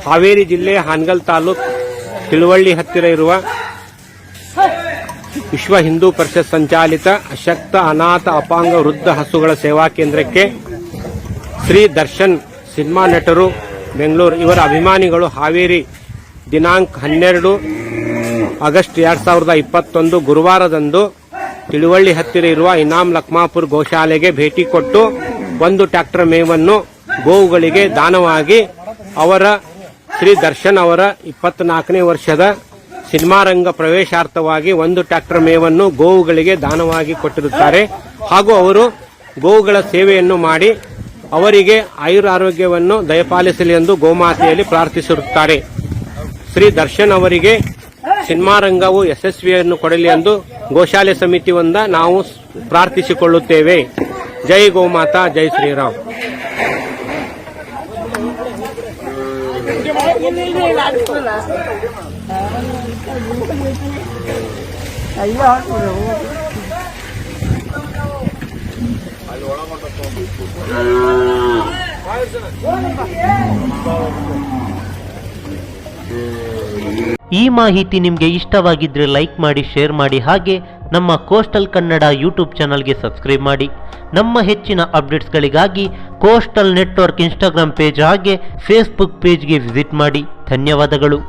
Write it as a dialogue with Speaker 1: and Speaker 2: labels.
Speaker 1: ಹಾವೇರಿ ಜಿಲ್ಲೆ ಹಾನಗಲ್ ತಾಲೂಕು ತಿಳುವಳ್ಳಿ ಹತ್ತಿರ ಇರುವ ವಿಶ್ವ ಹಿಂದೂ ಪರಿಷತ್ ಸಂಚಾಲಿತ ಅಶಕ್ತ ಅನಾಥ ಅಪಾಂಗ ವೃದ್ಧ ಹಸುಗಳ ಸೇವಾ ಕೇಂದ್ರಕ್ಕೆ ಶ್ರೀ ದರ್ಶನ್ ಸಿನಿಮಾ ನಟರು ಬೆಂಗಳೂರು ಇವರ ಅಭಿಮಾನಿಗಳು ಹಾವೇರಿ ದಿನಾಂಕ 12 ಆಗಸ್ಟ್ 2021 ಗುರುವಾರದಂದು ತಿಳುವಳ್ಳಿ ಹತ್ತಿರ ಇರುವ ಇನಾಮ್ ಲಕ್ಮಾಪುರ್ ಗೋಶಾಲೆಗೆ ಭೇಟಿ ಕೊಟ್ಟು 1 ಟ್ರ್ಯಾಕ್ಟರ್ ಮೇವನ್ನು ಗೋವುಗಳಿಗೆ ದಾನವಾಗಿ ಅವರ ಶ್ರೀ ದರ್ಶನ್ ಅವರ 24ನೇ ವರ್ಷದ ಸಿನಿಮಾ ರಂಗ ಪ್ರವೇಶಾರ್ಥವಾಗಿ 1 ಟ್ರ್ಯಾಕ್ಟರ್ ಮೇವನ್ನು ಗೋವುಗಳಿಗೆ ದಾನವಾಗಿ ಕೊಟ್ಟಿರುತ್ತಾರೆ ಹಾಗೂ ಅವರು ಗೋವುಗಳ ಸೇವೆಯನ್ನು ಮಾಡಿ ಅವರಿಗೆ ಆಯುರಾರೋಗ್ಯವನ್ನು ದಯಪಾಲಿಸಲಿ ಎಂದು ಗೋಮಾತೆಯಲ್ಲಿ ಪ್ರಾರ್ಥಿಸಿರುತ್ತಾರೆ. ಶ್ರೀ ದರ್ಶನ್ ಅವರಿಗೆ ಸಿನಿಮಾ ರಂಗವು ಯಶಸ್ವಿಯನ್ನು ಕೊಡಲಿ ಎಂದು ಗೋಶಾಲೆ ಸಮಿತಿಯಿಂದ ನಾವು ಪ್ರಾರ್ಥಿಸಿಕೊಳ್ಳುತ್ತೇವೆ. ಜೈ ಗೋಮಾತಾ, ಜೈ ಶ್ರೀರಾಮ್.
Speaker 2: ಈ ಮಾಹಿತಿ ನಿಮಗೆ ಇಷ್ಟವಾಗಿದ್ರೆ ಲೈಕ್ ಮಾಡಿ, ಶೇರ್ ಮಾಡಿ, ಹಾಗೆ ನಮ್ಮ ಕೋಸ್ಟಲ್ ಕನ್ನಡ ಯೂಟ್ಯೂಬ್ ಚಾನಲ್ಗೆ ಸಬ್ಸ್ಕ್ರೈಬ್ ಮಾಡಿ. ನಮ್ಮ ಹೆಚ್ಚಿನ ಅಪ್ಡೇಟ್ಸ್ಗಳಿಗಾಗಿ ಕೋಸ್ಟಲ್ ನೆಟ್ವರ್ಕ್ ಇನ್ಸ್ಟಾಗ್ರಾಮ್ ಪೇಜ್ ಹಾಗೆ ಫೇಸ್ಬುಕ್ ಪೇಜ್ಗೆ ವಿಸಿಟ್ ಮಾಡಿ. ಧನ್ಯವಾದಗಳು.